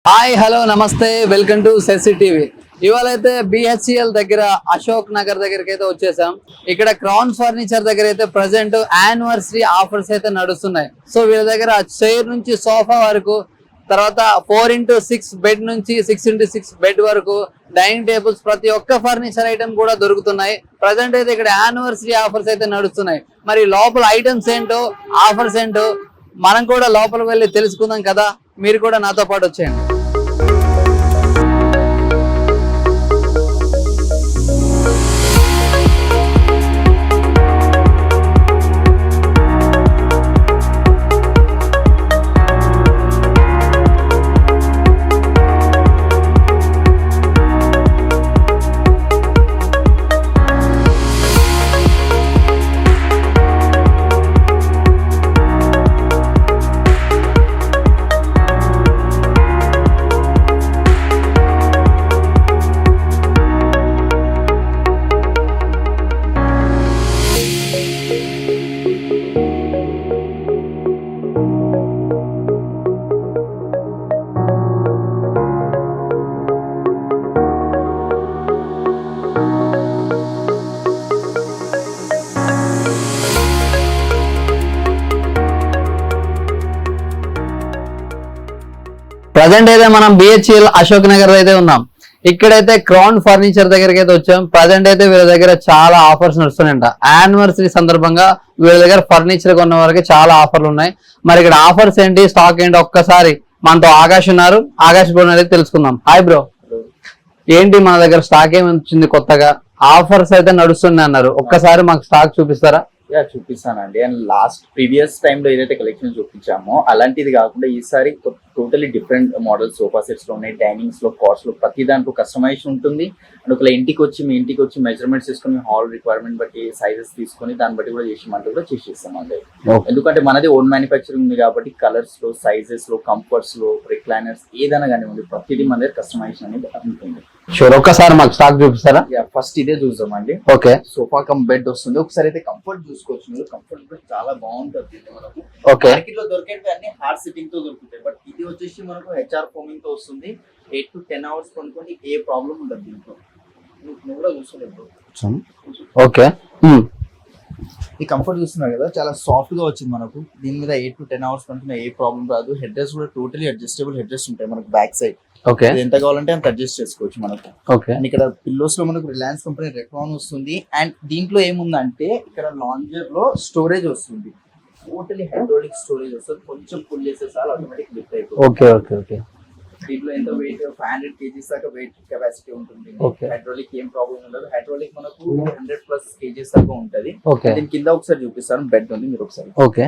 Hi hello నమస్తే welcome to సెసి TV. ఇవాళ అయితే బిహెచ్ఎల్ దగ్గర అశోక్ నగర్ దగ్గరికి అయితే వచ్చేసాం. ఇక్కడ క్రౌన్ ఫర్నిచర్ దగ్గర అయితే ప్రెసెంట్ యానివర్సరీ ఆఫర్స్ అయితే నడుస్తున్నాయి. సో వీళ్ళ దగ్గర చైర్ నుంచి సోఫా వరకు, తర్వాత 4x6 బెడ్ నుంచి 6x6 బెడ్ వరకు, డైనింగ్ టేబుల్స్, ప్రతి ఒక్క ఫర్నిచర్ ఐటమ్ కూడా దొరుకుతున్నాయి. ప్రెసెంట్ అయితే ఇక్కడ యానివర్సరీ ఆఫర్స్ అయితే నడుస్తున్నాయి. మరి లోపల ఐటమ్స్ ఏంటో, ఆఫర్స్ ఏంటో మనం కూడా లోపలికి వెళ్ళి తెలుసుకుందాం కదా. మీరు కూడా నాతో పాటు వచ్చేయండి. ప్రజెంట్ అయితే మనం బిహెచ్ఎల్ అశోక్ నగర్ అయితే ఉన్నాం. ఇక్కడైతే క్రౌన్ ఫర్నిచర్ దగ్గరికి అయితే వచ్చాం. ప్రజెంట్ అయితే వీళ్ళ దగ్గర చాలా ఆఫర్స్ నడుస్తున్నాయంట. యానివర్సరీ సందర్భంగా వీళ్ళ దగ్గర ఫర్నిచర్ కొన్న వారికి చాలా ఆఫర్లు ఉన్నాయి. మరి ఇక్కడ ఆఫర్స్ ఏంటి, స్టాక్ ఏంటి, ఒక్కసారి మనతో ఆకాష్ ఉన్నారు. ఆకాష్ బ్రో అయితే తెలుసుకుందాం. హాయ్ బ్రో, ఏంటి మన దగ్గర స్టాక్ ఏమి వచ్చింది కొత్తగా? ఆఫర్స్ అయితే నడుస్తున్నాయి అన్నారు, ఒక్కసారి మాకు స్టాక్ చూపిస్తారా? చూపిస్తానండి. అండ్ ప్రీవియస్ టైమ్ లో ఏదైతే కలెక్షన్ చూపించామో అలాంటిది కాకుండా ఈసారి totally different models sofa sets లో ఉన్నాయి. డైనింగ్స్ లో, కార్స్ లో, ప్రతి దాంట్లో కస్టమైజేషన్ ఉంటుంది. అండ్ ఒకవేళ మీ ఇంటికి వచ్చి మెజర్మెంట్స్ తీసుకొని హాల్ రిక్వైర్మెంట్ బట్టి సైజెస్ తీసుకొని దాన్ని బట్టి కూడా చేసేమంటే కూడా చేసేస్తాం అండి. ఎందుకంటే మనది ఓన్ మ్యానుఫ్యాక్చరింగ్ ఉంది కాబట్టి కలర్స్ లో, సైజెస్ లో, కంఫర్ట్స్ లో, రిక్లైనర్స్ ఏదైనా కానివ్వండి ప్రతిదీ మన దగ్గర కస్టమైజేషన్ అనేది ఉంటుంది. షూర్, ఒక్కసారి మాకు స్టాక్ చూపిస్తారా? ఫస్ట్ ఇదే చూద్దామండి. ఓకే, సోఫా కమ్ బెడ్ వస్తుంది. ఒకసారి అయితే కంఫర్ట్ చూసుకోవచ్చు. మీరు కంఫర్ట్ చాలా బాగుంటుంది మనకు. ఓకే, మార్కెట్ లో దొరికేవి అన్ని హార్డ్ సిట్టింగ్ తో దొరుకుతాయి. బట్ ఇది వచ్చేసి మనకు హెచ్ఆర్ ఫోమింగ్ తో వస్తుంది. 8 to 10 hours కొనుక్కోండి, ఏ ప్రాబ్లం ఉండదు దీంట్లో. నువ్వు కూడా చూసుకోలేదు. ఓకే, ఈ కంఫర్ట్ చూస్తున్నారు కదా, చాలా సాఫ్ట్ గా వచ్చింది మనకు. దీని మీద 8 to 10 hours కొనుక్కున్న ఏ ప్రాబ్లం రాదు. హెడ్ రెస్ట్ కూడా టోటలీ అడ్జస్టబుల్ హెడ్ రెస్ట్ ఉంటాయి మనకు బ్యాక్ సైడ్. ఓకే, ఎంత కావాలంటే అంత అడ్జస్ట్ చేసుకోవచ్చు మనకు. ఓకే, అండ్ ఇక్కడ పిల్లోస్ లో మనకు రిలయన్స్ కంపెనీ రెక్లాన్ వస్తుంది. అండ్ దీంట్లో ఏముందంటే ఇక్కడ లాంజర్ లో స్టోరేజ్ వస్తుంది. టోటలీ హైడ్రాలిక్ స్టోరేజ్ వస్తుంది. కొంచెం పుల్ చేసేసారి ఆటోమేటిక్ లిఫ్ట్ అయిపోతుంది. Okay, okay, okay. దీంట్లో ఎంత వెయిట్ 500 kgs దాకా వెయిట్ కెపాసిటీ ఉంటుంది. హైడ్రాలిక్ ఏం ప్రాబ్లం ఉండదు. హైడ్రాలిక్ మనకు 100+ kgs దాకా ఉంటది. దీని కింద ఒకసారి చూపిస్తాను. బెడ్ ఉంది, మీరు ఒకసారి. Okay,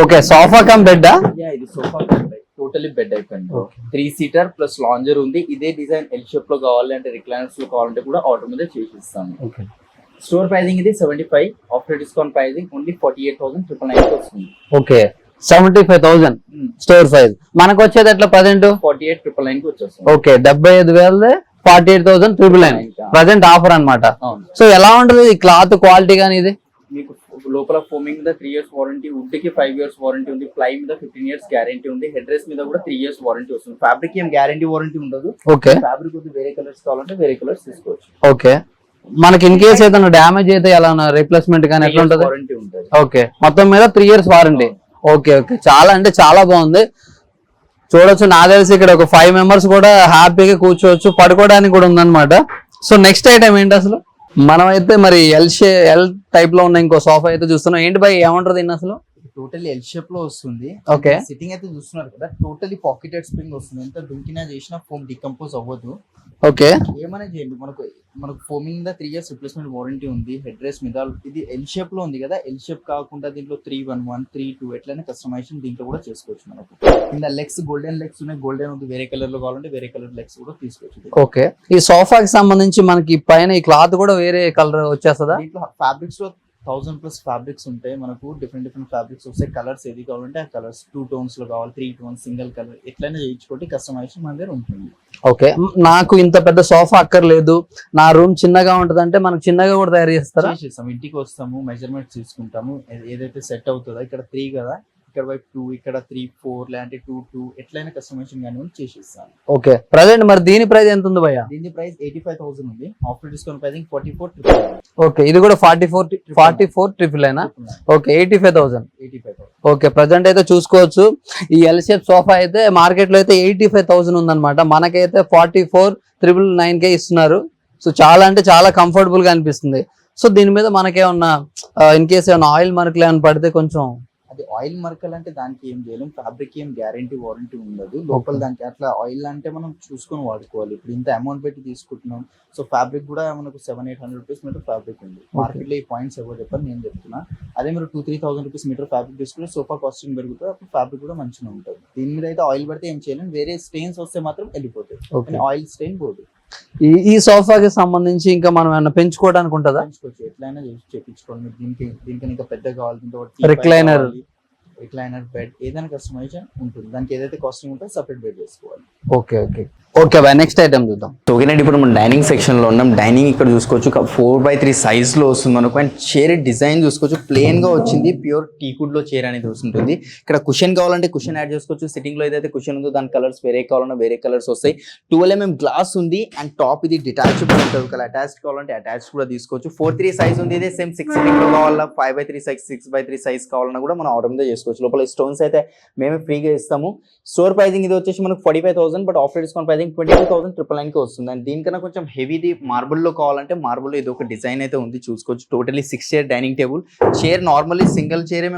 okay, sofa come bed. ఇది sofa come bed, totally bed అయిపోయింది. 3 seater ప్లస్ లాంజర్ ఉంది. ఇదే డిజైన్ ఎల్ షేప్ లో కావాలంటే, రిక్లైనర్స్ లో కావాలంటే కూడా ఆర్డర్ మీద చేసిస్తాను. స్టోర్ ప్రైజింగ్ ఇది 75, ఆఫ్టర్ డిస్కౌంట్ ప్రైజింగ్ ఓన్లీ 48,999 వస్తుంది. Okay, 75,000 store price. మనకు వచ్చేది ఎట్లా ప్రజెంట్ 48,999 వచ్చేస్తుంది. ఓకే, 75,000 48,999 ప్రజెంట్ ఆఫర్ అన్నమాట. సో ఎలా ఉంటుంది ఈ క్లాత్ క్వాలిటీ గానీ? ఇది మీకు లోపల ఫోమింగ్ మీద 3 years వారంటీ, వుడ్ కి 5 years వారంటీ ఉంది, ప్లై మీద 15 years గ్యారంటీ ఉంది, హెడ్ రెస్ట్ మీద కూడా 3 years వారంటీ వస్తుంది. ఫ్యాబ్రిక్ ఏం గ్యారంటీ వారంటీ ఉండదు. ఓకే, ఫ్యాబ్రిక్ వద్దు, వేరే కలర్స్ కావాలంటే వేరే కలర్స్ తీసుకోవచ్చు. ఓకే, మనకి ఇన్ కేసు ఏదైనా డ్యామేజ్ అయితే ఎలా రీప్లేస్మెంట్ కానీ ఎట్లా ఉంటుంది? వారంటీ ఉంటుంది. ఓకే, మొత్తం మీద 3 years వారంటీ. ఓకే, ఓకే, చాలా అంటే చాలా బాగుంది. చూడొచ్చు, నా తెలిసి ఇక్కడ ఒక 5 members కూడా హ్యాపీగా కూర్చోవచ్చు, పడుకోవడానికి కూడా ఉందన్నమాట. సో నెక్స్ట్ ఐటమ్ ఏంటి అసలు? మనం అయితే మరి ఎల్ టైప్ లో ఉన్న ఇంకో సోఫా అయితే చూస్తున్నాం. ఏంటి బై, ఏమంటారు దీన్ని అసలు? టోటలీ ఎల్ షేప్ లో వస్తుంది. ఓకే, సిట్టింగ్ అయితే చూస్తున్నారు కదా, టోటలీ పాకెటెడ్ స్ప్రింగ్ వస్తుంది. ఎంత దుంకినా చేసినా ఫోమ్ డికంపోజ్ అవ్వదు. ఓకే, ఏమైనా చేయండి. మనకు ఫోమింగ్ మీద 3 years రిప్లేస్మెంట్ వారంటీ ఉంది. హెడ్ రెస్ట్ మీద ఇది ఎల్ షేప్ లో ఉంది కదా, ఎల్ షేప్ కాకుండా దీంట్లో 311, 32 ఎట్లయినా కస్టమైజేషన్ దీంట్లో కూడా చేసుకోవచ్చు. మనకు కింద లెగ్స్ గోల్డెన్ లెగ్స్ ఉన్నాయి. గోల్డెన్ ఉంది, వేరే కలర్ లో కావాలంటే వేరే కలర్ లెగ్స్ కూడా తీసుకోవచ్చు. ఓకే, ఈ సోఫాకి సంబంధించి మనకి పైన ఈ క్లాత్ కూడా వేరే కలర్ వచ్చేస్తుందా? దీంట్లో ఫ్యాబ్రిక్స్ లో 1000+ ఫ్యాబ్రిక్స్ ఉంటాయి. మనకు డిఫరెంట్ ఫ్యాబ్రిక్స్ వస్తాయి. కలర్స్ ఏది కావాలంటే ఆ కలర్స్ 2 tones లో కావాలి, 3 tones, సింగిల్ కలర్ ఎట్లయినా చేయించుకోండి. కస్టమైజేషన్ మన దగ్గర ఉంటుంది. ఓకే, నాకు ఇంత పెద్ద సోఫా అక్కర్లేదు, నా రూమ్ చిన్నగా ఉంటది అంటే మనకు చిన్నగా కూడా తయారు చేస్తారా? చేస్తాం. ఇంటికి వస్తాము, మెజర్మెంట్స్ తీసుకుంటాము, ఏదైతే సెట్ అవుతుందో. ఇక్కడ 3 కదా, ఇక్కడ వైపు 2, ఇక్కడ 3, 4 లేదంటే 2 ఎట్లయినా కస్టమైజేషన్ కానీ చేసి ఇస్తాను. ఓకే, ప్రజెంట్ మరి దీని ప్రైస్ ఎంత ఉంది భయ్యా? దీని ప్రైస్ 85,000 ఉంది. After discount pricing 44,999. ఓకే, ఇది కూడా 44,999 ఓకే, 85,000. ఓకే, ప్రజెంట్ అయితే చూసుకోవచ్చు ఈ ఎల్ షేప్ సోఫా అయితే మార్కెట్ లో అయితే 85,000 ఉందన్నమాట. మనకైతే 44,999 కే ఇస్తున్నారు. సో చాలా అంటే చాలా కంఫర్టబుల్ గా అనిపిస్తుంది. సో దీని మీద మనకేమన్నా ఇన్ కేస్ ఏమన్నా ఆయిల్ మార్కులు ఏమైనా పడితే కొంచెం అది ఆయిల్ మరకలు అంటే దానికి ఏం చేయలేం. ఫ్యాబ్రిక్ ఏం గ్యారంటీ వారంటీ ఉండదు లోపల. దానికి అట్లా ఆయిల్ అంటే మనం చూసుకొని వాడుకోవాలి. ఇప్పుడు ఇంత అమౌంట్ పెట్టి తీసుకుంటున్నాం. సో ఫ్యాబ్రిక్ కూడా మనకు 700-800 రూపీస్ మీటర్ ఫ్యాబ్రిక్ ఉంది. మార్కెట్ లో ఈ పాయింట్స్ ఎవరు చెప్పారు, నేను చెప్తున్నా. అదే మీరు 2,000-3,000 రూపీస్ మీటర్ ఫ్యాబ్రిక్ తీసుకుంటే సోఫా కాస్టింగ్ పెరుగుతుంది. అప్పుడు ఫ్యాబ్రిక్ కూడా మంచిగా ఉంటుంది. దీని మీద అయితే ఆయిల్ పడితే ఏం చేయలేం. వేరే స్టెయిన్స్ వస్తే మాత్రం వెళ్ళిపోతాయి. ఆయిల్ స్టెయిన్ పోదు. ఈ సోఫాకి సంబంధించి ఇంకా మనం ఏమైనా పెంచుకోవడానికి ఉంటుందా? పెంచుకోవచ్చు, ఎట్లయినా చేయించుకోండి. దీనికి ఇంకా పెద్ద కావాలంటే రిక్లైనర్ బెడ్ ఏదైనా కస్టమైజేషన్ ఉంటుంది. దానికి ఏదైతే కాస్టింగ్ ఉంటుందో సపరేట్ బెడ్ చేసుకోవాలి. Okay okay okay boy, next item చూద్దాం. ఓకేనండి, ఇప్పుడు మనం డైనింగ్ సెక్షన్ లో ఉన్నాం. డైనింగ్ ఇక్కడ చూసుకోవచ్చు 4x3 సైజ్ లో వస్తుంది మనకు. అండ్ చైర్ డిజైన్ చూసుకోవచ్చు, ప్లేన్ గా వచ్చింది. ప్యూర్ టీకుడ్ లో చైర్ అనేది వస్తుంటుంది. ఇక్కడ కుషన్ కావాలంటే కుషన్ యాడ్ చేసుకోవచ్చు. సిట్టింగ్ లో ఏదైతే కుషన్ ఉందో దాని కలర్స్ వేరే కావాలన్నా వేరే కలర్స్ వస్తాయి. 12mm గ్లాస్ ఉంది. అండ్ టాప్ ఇది డిటాచబుల్ ఉంటుంది. ఒకవేళ అటాచ్ కావాలంటే అటాచ్ కూడా తీసుకోవచ్చు. 4x3 సైజ్ ఉంది. ఇదే సేమ్ 6 సిట్టింగ్ లో కావాలా, 5x3 సైజ్ 6x3 సైజ్ కావాలన్నా కూడా మనం ఆర్డర్ మీద చేసుకోవచ్చు. లోపల స్టోన్స్ అయితే మేమే ఫ్రీగా ఇస్తాము. స్టోర్ ప్రైసింగ్ ఇది వచ్చేసి మనకు 45,000, బట్ ఆఫ్టర్ డిస్కౌంట్ ప్రైసింగ్ 22,999 కి వస్తుంది. అండ్ దీనికన్నా కొంచెం హెవీది మార్బుల్ లో కావాలంటే మార్బుల్ లో ఇది ఒక డిజైన్ అయితే ఉంది, చూసుకోవచ్చు. Totally 6 chair dining table. Chair normally single chair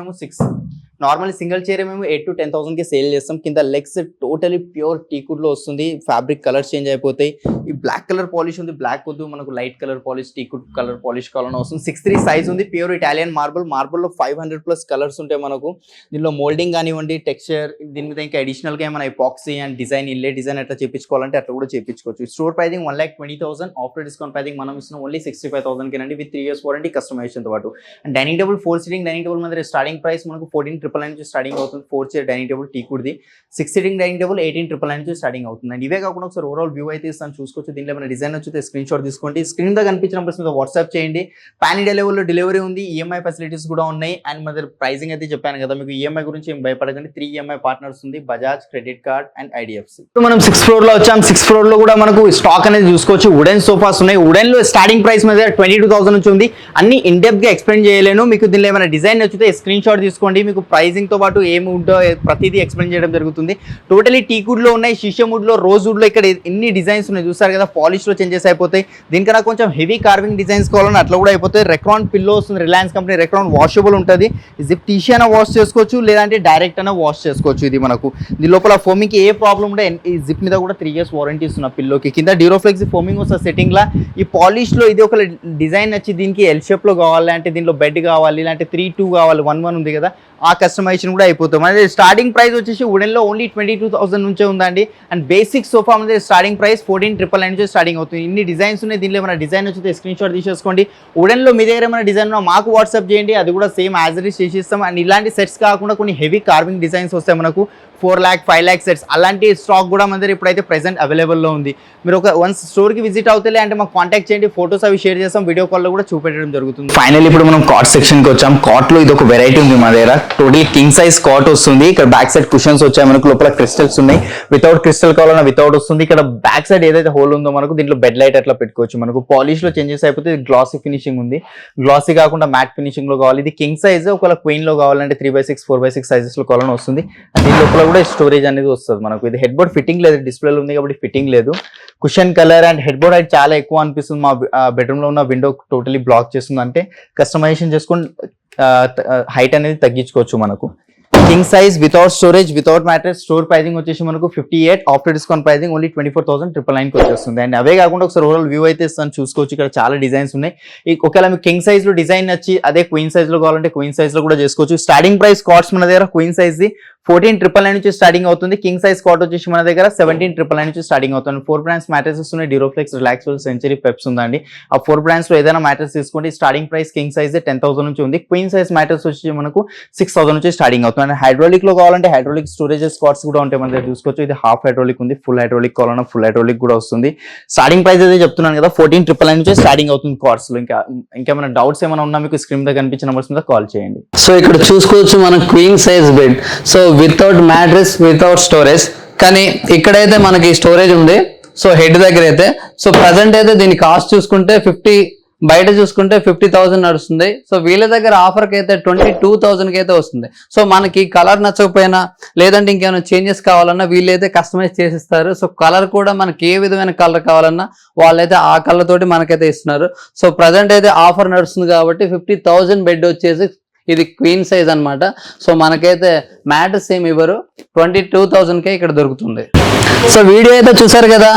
మేము 8 to 10,000 కి సేల్ చేస్తాం. కింద లెగ్స్ టోటలీ ప్యూర్ టీకుడ్ లో వస్తుంది. ఫ్యాబ్రిక్ కలర్స్ చేంజ్ అయిపోతాయి. ఈ బ్లాక్ కలర్ పాలిష్ ఉంది, బ్లాక్ వద్దు మనకు light colour polish, టీకుడ్ colour polish కావాలని వస్తుంది. 6'3" సైజ్ ఉంది. ప్యూర్ ఇటాలియన్ మార్బుల్ లో 500+ కలర్స్ ఉంటాయి మనకు. దీనిలో మోల్డింగ్ కానివ్వండి, టెక్స్చర్, దీని మీద ఇంకా అడిషనల్ గా ఏమైనా ఎపాక్సీ అండ్ డిజైన్, ఇల్లే డిజైన్ అట్లా చేయించుకోవాలంటే అట్లా కూడా చేయించుకోవచ్చు. Store pricing 1,20,000, after discount pricing మనం ఇస్తున్నాం ఓన్లీ 65,000 కి విత్ 3 years వారంటీ కస్టమైజేషన్ తో పాటు. And dining table 4 seating dining table మీద స్టార్టింగ్ ప్రైస్ మనకు 14,999 నుంచి స్టార్టింగ్ అవుతుంది. 4 చైర్ డైనింగ్ టేబుల్ టీకుడ్ది. 6 సీటింగ్ డైనింగ్ టేబుల్ 18,999 నుంచి స్టార్టింగ్ అవుతుంది. అండ్ ఇవే కాకుండా ఒకసారి ఓవరాల్ వ్యూ అయితే ఇస్తాను, చూసుకోవచ్చు. దీనిలో ఏమైనా డిజైన్ వచ్చితే స్క్రీన్ షాట్ తీసుకోండి. స్క్రీన్ తో కనిపించిన నెంబర్స్ మీద వాట్సాప్ చేయండి. పాన్ ఇండియా లెవెల్లో డెలివరీ ఉంది. ఈఎంఐ ఫెసిలిటీస్ కూడా ఉన్నాయి. అండ్ మన ప్రైసింగ్ అయితే చెప్పాను కదా మీకు. ఈఎంఐ గురించి ఏం భయపడకండి. 3 EMI పార్ట్నర్స్ ఉంది, Bajaj, credit card and IDFC. ఇప్పుడు మనం 6th floor లో వచ్చాం. 6th floor లో కూడా మనకు స్టాక్ అనేది చూసుకోవచ్చు. వుడెన్ సోఫాస్ ఉన్నాయి. వుడెన్ లో స్టార్టింగ్ ప్రైస్ మీద 22,000 నుంచి ఉంది. అన్ని ఇన్ డెప్త్ గా ఎక్స్ప్లెయిన్ చేయలేను. మీకు దీనిలో ఏమైనా డిజైన్ నచ్చితే స్క్రీన్ షాట్ తీసుకోండి. మీకు ప్రైసింగ్ తో పాటు ఏమి ఉంటో ప్రతిదీ ఎక్స్ప్లెయిన్ చేయడం జరుగుతుంది. టోటలీ టీకుడ్ లో ఉన్నాయి, షీషమ్ వుడ్ లో, రోజ్ వుడ్ లో ఇక్కడ ఎన్ని డిజైన్స్ ఉన్నాయి చూస్తారు కదా. పాలిష్ లో చేంజెస్ అయిపోతాయి. దీనికన్నా కొంచెం హెవీ కార్వింగ్ డిజైన్స్ కావాలని అట్లా కూడా అయిపోతాయి. రెక్రాన్ పిల్లో వస్తుంది, రిలయన్స్ కంపెనీ రెక్రాన్ వాషబుల్ ఉంటుంది. జిప్ తీసి అయినా వాష్ చేసుకోవచ్చు, లేదంటే డైరెక్ట్ అయినా వాష్ చేసుకోవచ్చు. ఇది మనకు దీని లోపల ఫోమింగ్ ఏ ప్రాబ్లం ఉంటే ఈ జిప్ మీద కూడా 3 years వారంటీ ఇస్తున్న పిల్లోకి. కింద డ్యూరోఫ్లెక్స్ ఫోమింగ్ వస్తుంది సెట్టింగ్ లా. ఈ పాలిష్ లో ఇది ఒక డిజైన్ వచ్చి దీనికి ఎల్ షేప్ లో కావాలి, అంటే దీనిలో బెడ్ కావాలి, లేదంటే 3-2 కావాలి, 1-1 ఉంది కదా, ఆ కస్టమైజేషన్ కూడా అయిపోతుంది. మన స్టార్టింగ్ ప్రైస్ వచ్చేసి వుడెన్ లో ఓన్లీ 22,000 నుంచే ఉందండి. అండ్ బేసిక్ సోఫా మీద స్టార్టింగ్ ప్రైస్ 14,999 నుంచి స్టార్టింగ్ అవుతుంది. ఇన్ని డిజైన్స్ ఉన్నాయి. దీనిలో ఏమైనా డిజైన్ వచ్చితే స్క్రీన్ షాట్ తీసేసుకోండి. వుడెన్ లో మీ దగ్గర ఏమైనా డిజైన్ ఉన్నా మాకు వాట్సాప్ చేయండి, అది కూడా సేమ్ యాజ్ ఇట్ ఈస్ చేసిస్తాం. అండ్ ఇలాంటి సెట్స్ కాకుండా కొన్ని హెవీ కార్వింగ్ డిజైన్స్ వస్తాయి మనకు. 4 lakh 5 lakh సెట్స్ అలాంటి స్టాక్ కూడా మన దగ్గర ఇప్పుడైతే ప్రెసెంట్ అవైలబుల్లో ఉంది. మీరు ఒక వన్స్ స్టోర్కి విజిట్ అవుతాయి అంటే మాకు కాంటాక్ట్ చేయండి. ఫోటోస్ అవి షేర్ చేస్తాం, వీడియో కాల్లో కూడా చూపెట్టడం జరుగుతుంది. ఫైనల్ ఇప్పుడు మనం కాట్ సెక్షన్కి వచ్చాం. కాట్లో ఇది ఒక వెరైటీ ఉంది మా దగ్గర. టోటల్ కింగ్ సైజ్ కాట్ వస్తుంది. ఇక్కడ బ్యాక్ సైడ్ కుషన్స్ వచ్చాయి మనకు. లోపల క్రిస్టల్స్ ఉన్నాయి. వితౌట్ క్రిస్టల్ కావాలన్నా వితౌట్ వస్తుంది. ఇక్కడ బ్యాక్ సైడ్ ఏదైతే హోల్ ఉందో మనకు దీంట్లో బెడ్ లైట్ అట్లా పెట్టుకోవచ్చు. మనకు పాలిష్ లో చేంజెస్ అయిపోతే గ్లాసీ ఫినిషింగ్ ఉంది. గ్లాసీ కాకుండా మ్యాట్ ఫినిషింగ్ లో కావాలి. ఇది కింగ్ సైజ్. ఒకవేళ క్వీన్ లో కావాలంటే 3/6 4/6 సైజెస్ లో కావాలని వస్తుంది. దీని లోపల కూడా స్టోరేజ్ అనేది వస్తుంది మనకు. ఇది హెడ్ బోర్డ్ ఫిట్టింగ్ లేదు, డిస్ప్లే ఉంది కాబట్టి ఫిట్టింగ్ లేదు. Cushion colour and head board అయితే చాలా ఎక్కువ అనిపిస్తుంది. మా బెడ్రూమ్ లో ఉన్న విండో టోటలీ బ్లాక్ చేస్తుంది. అంటే కస్టమైజేషన్ చేసుకొని హైట్ అనేది తగ్గించుకోవచ్చు మనకు. King size without storage, without mattress. Store pricing వచ్చేసి మనకు 58, ఆఫ్టర్ డిస్కౌంట్ ప్రైసింగ్ ఓన్లీ 24,999 కి వచ్చేస్తుంది. అండ్ అవే కాకుండా ఒకసారి ఓవరాల్ వ్యూ అయితే ఇస్తాను, చూసుకోవచ్చు. ఇక్కడ చాలా డిజైన్స్ ఉన్నాయి. ఒకవేళ మీకు కింగ్ సైజ్ లో డిజైన్ నచ్చి అదే క్వీన్ సైజ్ లో కావాలంటే క్వీన్ సైజ్ లో కూడా చేసుకోవచ్చు. స్టార్టింగ్ ప్రైస్ కాట్స్ మన దగ్గర క్వీన్ సైజ్ ది 14,999 నుంచి స్టార్టింగ్ అవుతుంది. కింగ్ సైజ్ కాట్ వచ్చేసి మన దగ్గర 17,999 నుంచి స్టార్టింగ్ అవుతుంది. 4 బ్రాండ్స్ మ్యాట్రెసెస్ ఉన్నాయి. డ్యూరోఫ్లెక్స్, రిలాక్స్వెల్, సెంచరీ, పెప్స్ ఉందండి. ఆ 4 బ్రాండ్స్ లో ఏదైనా మ్యాట్రెస్ తీసుకోండి. స్టార్టింగ్ ప్రైస్ కింగ్ సైజ్ 10,000 నుంచి ఉంది. క్వీన్ సైజ్ మ్యాట్రెస్ వచ్చి మనకు 6,000 నుంచి స్టార్టింగ్ అవుతుంది. అండ్ హైడ్రాలిక్ లో కావాలంటే హైడ్రాలిక్ స్టోరేజెస్ కార్డ్స్ కూడా ఉంటాయి మన దగ్గర చూసుకోవచ్చు. ఇది హాఫ్ హైడ్రాలిక్ ఉంది. ఫుల్ హైడ్రాలిక్ కావాలన్నా ఫుల్ హైడ్రాలిక్ కూడా వస్తుంది. స్టార్టింగ్ ప్రైస్ అయితే చెప్తున్నాను కదా 14,999 నుంచి స్టార్టింగ్ అవుతుంది కార్డ్స్ లో. ఇంకేమైనా డౌట్స్ ఏమైనా ఉన్నా మీకు స్క్రీన్ దగ్గర కనిపించిన నెంబర్స్ మీద కాల్ చేయండి. సో ఇక్కడ చూసుకోవచ్చు మనం queen size bed. So without mattress, without storage. కానీ ఇక్కడైతే మనకి స్టోరేజ్ ఉంది. సో హెడ్ దగ్గర అయితే సో ప్రజెంట్ అయితే దీని కాస్ట్ చూసుకుంటే 50, బయట చూసుకుంటే 50,000 నడుస్తుంది. సో వీళ్ళ దగ్గర ఆఫర్కి అయితే 22,000కి అయితే వస్తుంది. సో మనకి కలర్ నచ్చకపోయినా లేదంటే ఇంకేమైనా చేంజెస్ కావాలన్నా వీళ్ళైతే కస్టమైజ్ చేసిస్తారు. సో కలర్ కూడా మనకి ఏ విధమైన కలర్ కావాలన్నా వాళ్ళైతే ఆ కలర్ తోటి మనకైతే ఇస్తున్నారు. సో ప్రజెంట్ అయితే ఆఫర్ నడుస్తుంది కాబట్టి 50,000 బెడ్ వచ్చేసి ఇది క్వీన్ సైజ్ అన్నమాట. సో మనకైతే మ్యాట్రెస్ ఏమి ఇవ్వరు, 22,000కే ఇక్కడ దొరుకుతుంది. సో వీడియో అయితే చూసారు కదా,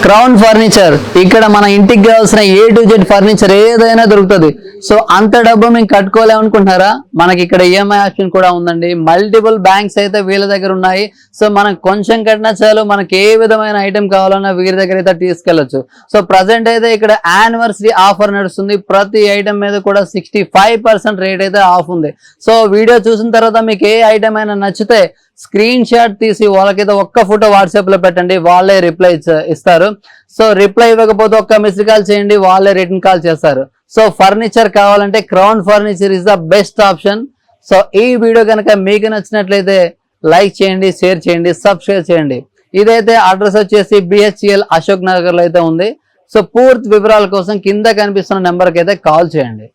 క్రౌన్ ఫర్నిచర్. ఇక్కడ మన ఇంటికి కావాల్సిన A to Z ఫర్నిచర్ ఏదైనా దొరుకుతుంది. సో అంత డబ్బు మేము కట్టుకోలేమనుకుంటున్నారా, మనకి ఇక్కడ EMI ఆప్షన్ కూడా ఉందండి. మల్టిపుల్ బ్యాంక్స్ అయితే వీళ్ళ దగ్గర ఉన్నాయి. సో మనం కొంచెం కట్టినా చాలు, మనకి ఏ విధమైన ఐటెం కావాలన్నా వీరి దగ్గర అయితే తీసుకెళ్లొచ్చు. సో ప్రజెంట్ అయితే ఇక్కడ యానివర్సరీ ఆఫర్ నడుస్తుంది. ప్రతి ఐటెం మీద కూడా 65% రేట్ అయితే ఆఫ్ ఉంది. సో వీడియో చూసిన తర్వాత మీకు ఏ ఐటెం అయినా నచ్చితే స్క్రీన్ షాట్ తీసి వాళ్ళకైతే ఒక్క ఫోటో వాట్సాప్ లో పెట్టండి, వాళ్ళే రిప్లై ఇస్తారు. సో రిప్లై ఇవ్వకపోతే ఒక్క మిస్డ్ కాల్ చేయండి, వాళ్ళే రిటర్న్ కాల్ చేస్తారు. సో ఫర్నిచర్ కావాలంటే crown furniture is the best option. So ఈ వీడియో కనుక మీకు నచ్చినట్లయితే లైక్ చేయండి, షేర్ చేయండి, సబ్స్క్రైబ్ చేయండి. ఇదైతే అడ్రస్ వచ్చేసి BHCL అశోక్ నగర్ లో అయితే ఉంది. సో పూర్తి వివరాల కోసం కింద కనిపిస్తున్న నెంబర్కి అయితే కాల్ చేయండి.